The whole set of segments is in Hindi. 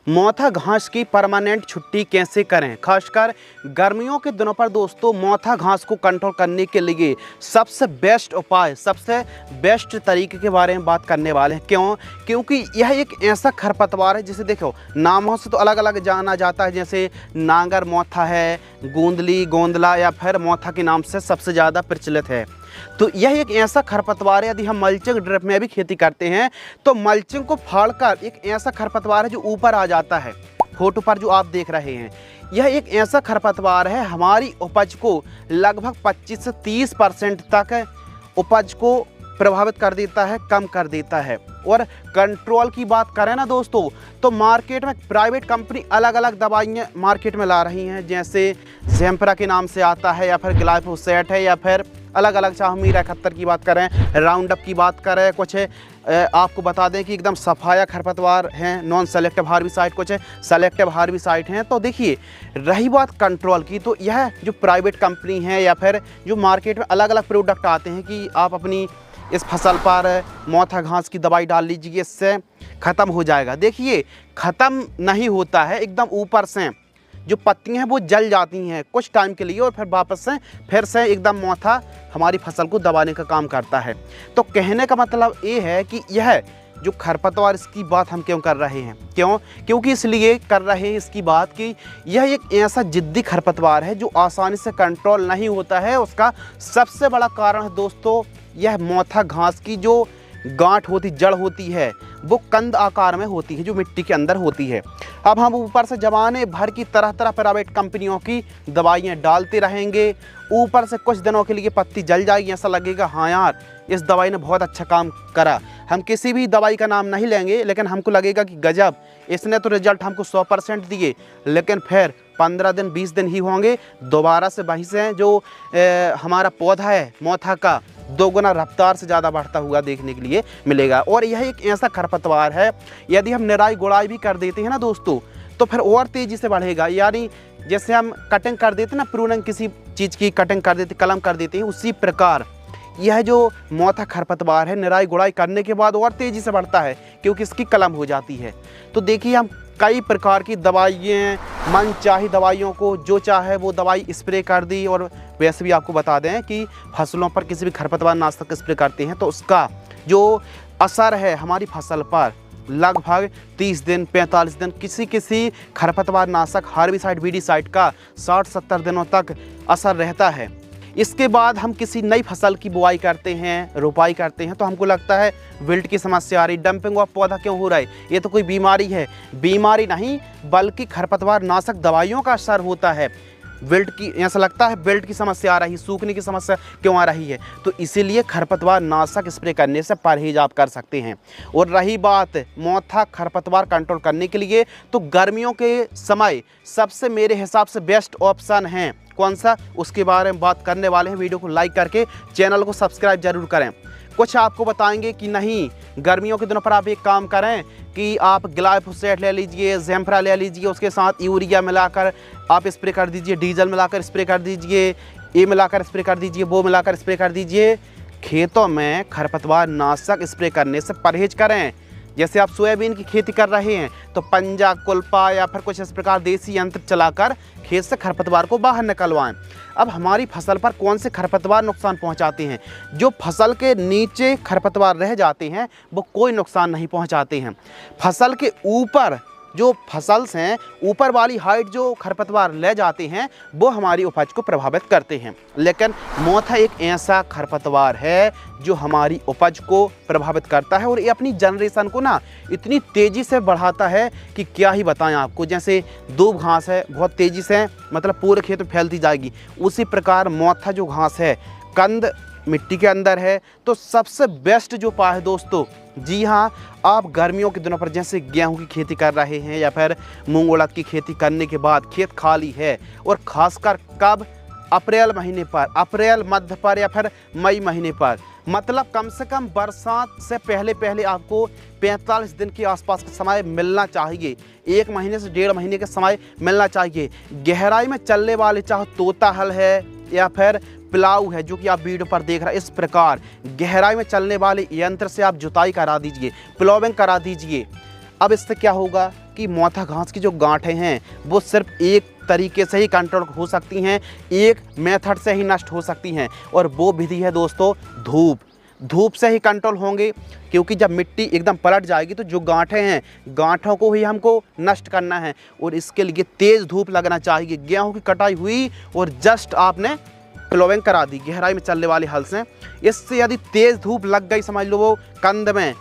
मोथा घास की परमानेंट छुट्टी कैसे करें। खासकर गर्मियों के दिनों पर दोस्तों मोथा घास को कंट्रोल करने के लिए सबसे बेस्ट उपाय, सबसे बेस्ट तरीके के बारे में बात करने वाले हैं। क्योंकि यह एक ऐसा खरपतवार है जिसे देखो नामों से तो अलग अलग जाना जाता है, जैसे नांगर मोथा है, गोंदली, गोंदला या फिर मोथा के नाम से सबसे ज़्यादा प्रचलित है। तो यह एक ऐसा खरपतवार है, यदि हम मल्चिंग ड्रिप में भी खेती करते हैं तो मल्चिंग को फाड़कर एक ऐसा खरपतवार है जो ऊपर आ जाता है। फोटो पर जो आप देख रहे हैं यह एक ऐसा खरपतवार है, हमारी उपज को लगभग 25 से 30% तक उपज को प्रभावित कर देता है, कम कर देता है। और कंट्रोल की बात करें ना दोस्तों, तो मार्केट में प्राइवेट कंपनी अलग अलग दवाइयाँ मार्केट में ला रही हैं, जैसे ज़ेम्परा के नाम से आता है या फिर ग्लाइफोसेट है, या फिर अलग अलग चाहे मीरा 71 की बात करें, राउंडअप की बात करें, कुछ आपको बता दें कि एकदम सफाया खरपतवार हैं, नॉन सेलेक्टिव हार्बिसाइड, कुछ सेलेक्टिव हार्बिसाइड हैं। तो देखिए रही बात कंट्रोल की, तो यह जो प्राइवेट कंपनी है या फिर जो मार्केट में अलग अलग प्रोडक्ट आते हैं कि आप अपनी इस फसल पर मोथा घास की दवाई डाल लीजिए, इससे ख़त्म हो जाएगा। देखिए ख़त्म नहीं होता है, एकदम ऊपर से जो पत्तियां हैं वो जल जाती हैं कुछ टाइम के लिए और फिर वापस से फिर से एकदम मोथा हमारी फसल को दबाने का काम करता है। तो कहने का मतलब ये है कि यह जो खरपतवार, इसकी बात हम क्यों कर रहे हैं, क्योंकि इसलिए कर रहे हैं इसकी बात कि यह एक ऐसा जिद्दी खरपतवार है जो आसानी से कंट्रोल नहीं होता है। उसका सबसे बड़ा कारण है दोस्तों यह मोथा घास की जो गांठ होती, जड़ होती है, वो कंद आकार में होती है जो मिट्टी के अंदर होती है। अब हम ऊपर से जमाने भर की तरह तरह प्राइवेट कंपनियों की दवाइयाँ डालते रहेंगे, ऊपर से कुछ दिनों के लिए पत्ती जल जाएगी, ऐसा लगेगा हाँ यार इस दवाई ने बहुत अच्छा काम करा। हम किसी भी दवाई का नाम नहीं लेंगे, लेकिन हमको लगेगा कि गजब, इसने तो रिजल्ट हमको 100% दिए, लेकिन फिर 15 दिन 20 दिन ही होंगे, दोबारा से वहीं से जो हमारा पौधा है मोथा का 2 गुना रफ्तार से ज़्यादा बढ़ता हुआ देखने के लिए मिलेगा। और यह एक ऐसा खरपतवार है, यदि हम निराई गुड़ाई भी कर देते हैं ना दोस्तों, तो फिर और तेज़ी से बढ़ेगा। यानी जैसे हम कटिंग कर देते हैं ना, प्रूनिंग किसी चीज़ की कटिंग कर देते, कलम कर देते हैं, उसी प्रकार यह जो मोथा खरपतवार है निराई गुड़ाई करने के बाद और तेज़ी से बढ़ता है, क्योंकि इसकी कलम हो जाती है। तो देखिए हम कई प्रकार की दवाइयाँ, मन चाही दवाइयों को जो चाहे वो दवाई स्प्रे कर दी। और वैसे भी आपको बता दें कि फसलों पर किसी भी खरपतवार नाशक स्प्रे करते हैं तो उसका जो असर है हमारी फसल पर लगभग 30 दिन 45 दिन, किसी खरपतवार नाशक हार्बिसाइड वीडीसाइड का 60-70 दिनों तक असर रहता है। इसके बाद हम किसी नई फसल की बुआई करते हैं, रोपाई करते हैं, तो हमको लगता है विल्ट की समस्या आ रही, डंपिंग ऑफ पौधा क्यों हो रहा है, ये तो कोई बीमारी है। बीमारी नहीं बल्कि खरपतवार नाशक दवाइयों का असर होता है। विल्ट की, ऐसा लगता है विल्ट की समस्या आ रही है, सूखने की समस्या क्यों आ रही है, तो इसीलिए खरपतवार नाशक स्प्रे करने से परहेज आप कर सकते हैं। और रही बात मोथा खरपतवार कंट्रोल करने के लिए, तो गर्मियों के समय सबसे मेरे हिसाब से बेस्ट ऑप्शन है कौन सा, उसके बारे में बात करने वाले हैं। वीडियो को लाइक करके चैनल को सब्सक्राइब जरूर करें। कुछ आपको बताएंगे कि नहीं गर्मियों के दिनों पर आप एक काम करें कि आप ग्लाइफोसेट ले लीजिए, ज़ेम्परा ले लीजिए, उसके साथ यूरिया मिलाकर आप स्प्रे कर दीजिए, डीजल मिलाकर स्प्रे कर दीजिए, ये मिलाकर स्प्रे कर दीजिए, वो मिलाकर स्प्रे कर दीजिए। खेतों में खरपतवार नाशक स्प्रे करने से परहेज करें। जैसे आप सोयाबीन की खेती कर रहे हैं तो पंजा, कुल्पा या फिर कुछ इस प्रकार देसी यंत्र चलाकर खेत से खरपतवार को बाहर निकलवाएं। अब हमारी फसल पर कौन से खरपतवार नुकसान पहुंचाते हैं, जो फसल के नीचे खरपतवार रह जाते हैं वो कोई नुकसान नहीं पहुंचाते हैं। फसल के ऊपर जो फसल हैं, ऊपर वाली हाइट जो खरपतवार ले जाते हैं वो हमारी उपज को प्रभावित करते हैं। लेकिन मोथा एक ऐसा खरपतवार है जो हमारी उपज को प्रभावित करता है और ये अपनी जनरेशन को ना इतनी तेज़ी से बढ़ाता है कि क्या ही बताएं आपको। जैसे दूब घास है, बहुत तेज़ी से मतलब पूरे खेत में फैलती जाएगी, उसी प्रकार मोथा जो घास है कंद मिट्टी के अंदर है। तो सबसे बेस्ट जो उपाय है दोस्तों, जी हाँ, आप गर्मियों के दिनों पर जैसे गेहूं की खेती कर रहे हैं या फिर मूंग उड़द की खेती करने के बाद खेत खाली है, और ख़ासकर कब, अप्रैल महीने पर, अप्रैल मध्य पर या फिर मई महीने पर, मतलब कम से कम बरसात से पहले आपको 45 दिन के आसपास का समय मिलना चाहिए, 1 महीने से 1.5 महीने का समय मिलना चाहिए। गहराई में चलने वाले चाहे तोता हल है या फिर प्लाऊ है जो कि आप वीडियो पर देख रहे हैं, इस प्रकार गहराई में चलने वाले यंत्र से आप जुताई करा दीजिए, प्लॉविंग करा दीजिए। अब इससे क्या होगा, आपकी मोथा घास की जो गांठें हैं वो सिर्फ एक तरीके से ही कंट्रोल हो सकती हैं, एक मेथड से ही नष्ट हो सकती हैं, और वो विधि है दोस्तों धूप से ही कंट्रोल होंगे। क्योंकि जब मिट्टी एकदम पलट जाएगी तो जो गांठें हैं, गांठों को ही हमको नष्ट करना है, और इसके लिए तेज़ धूप लगना चाहिए। गेहूं की कटाई हुई और जस्ट आपने प्लोइंग करा दी गहराई में चलने वाले हल से, इससे यदि तेज़ धूप लग गई, समझ लो वो कंद में,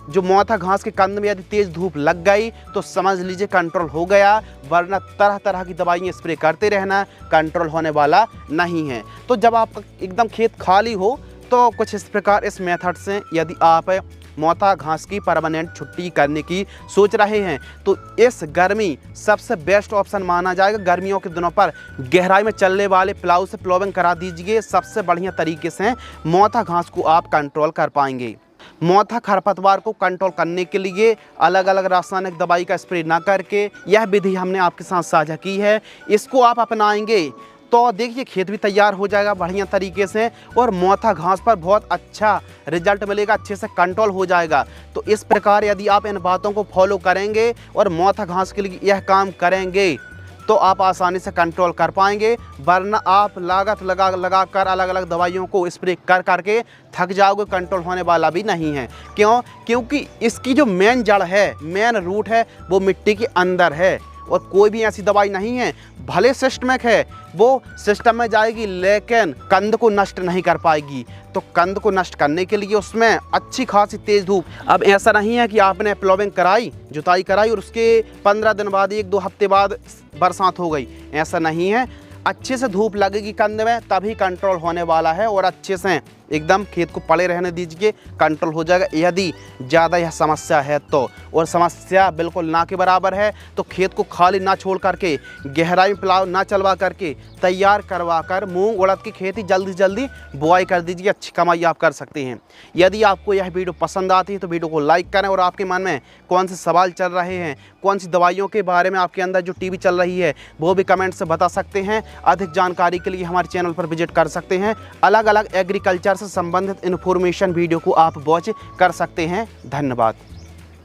जो मोथा घास के कंद में यदि तेज़ धूप लग गई तो समझ लीजिए कंट्रोल हो गया, वरना तरह तरह की दवाइयाँ स्प्रे करते रहना, कंट्रोल होने वाला नहीं है। तो जब आपका एकदम खेत खाली हो तो कुछ इस प्रकार इस मेथड से यदि आप मोथा घास की परमानेंट छुट्टी करने की सोच रहे हैं तो इस गर्मी सबसे बेस्ट ऑप्शन माना जाएगा। गर्मियों के दिनों पर गहराई में चलने वाले प्लाऊ से प्लोविंग करा दीजिए, सबसे बढ़िया तरीके से मोथा घास को आप कंट्रोल कर पाएंगे। मोथा खरपतवार को कंट्रोल करने के लिए अलग अलग रासायनिक दवाई का स्प्रे ना करके यह विधि हमने आपके साथ साझा की है, इसको आप अपनाएंगे तो देखिए खेत भी तैयार हो जाएगा बढ़िया तरीके से, और मोथा घास पर बहुत अच्छा रिजल्ट मिलेगा, अच्छे से कंट्रोल हो जाएगा। तो इस प्रकार यदि आप इन बातों को फॉलो करेंगे और मोथा घास के लिए यह काम करेंगे तो आप आसानी से कंट्रोल कर पाएंगे, वरना आप लागत लगा कर अलग अलग दवाइयों को स्प्रे करके थक जाओगे, कंट्रोल होने वाला भी नहीं है। क्यों? क्योंकि इसकी जो मेन जड़ है, मेन रूट है, वो मिट्टी के अंदर है, और कोई भी ऐसी दवाई नहीं है भले सिस्टमिक है, वो सिस्टम में जाएगी लेकिन कंद को नष्ट नहीं कर पाएगी। तो कंद को नष्ट करने के लिए उसमें अच्छी खासी तेज़ धूप, अब ऐसा नहीं है कि आपने प्लोविंग कराई, जुताई कराई और उसके 15 दिन बाद 1-2 हफ्ते बाद बरसात हो गई, ऐसा नहीं है। अच्छे से धूप लगेगी कंद में तभी कंट्रोल होने वाला है, और अच्छे से एकदम खेत को पड़े रहने दीजिए, कंट्रोल हो जाएगा। यदि ज़्यादा यह समस्या है तो, और समस्या बिल्कुल ना के बराबर है, तो खेत को खाली ना छोड़ करके, गहराई में प्लाव ना चलवा करके, तैयार करवा कर मूंग उड़द की खेती जल्दी से जल्दी बुआई कर दीजिए, अच्छी कमाई आप कर सकते हैं। यदि आपको यह वीडियो पसंद आती है तो वीडियो को लाइक करें, और आपके मन में कौन से सवाल चल रहे हैं, कौन सी दवाइयों के बारे में आपके अंदर जो टीवी चल रही है वो भी कमेंट से बता सकते हैं। अधिक जानकारी के लिए हमारे चैनल पर विजिट कर सकते हैं। अलग अलग एग्रीकल्चर से संबंधित इन्फॉर्मेशन वीडियो को आप वॉच कर सकते हैं। धन्यवाद।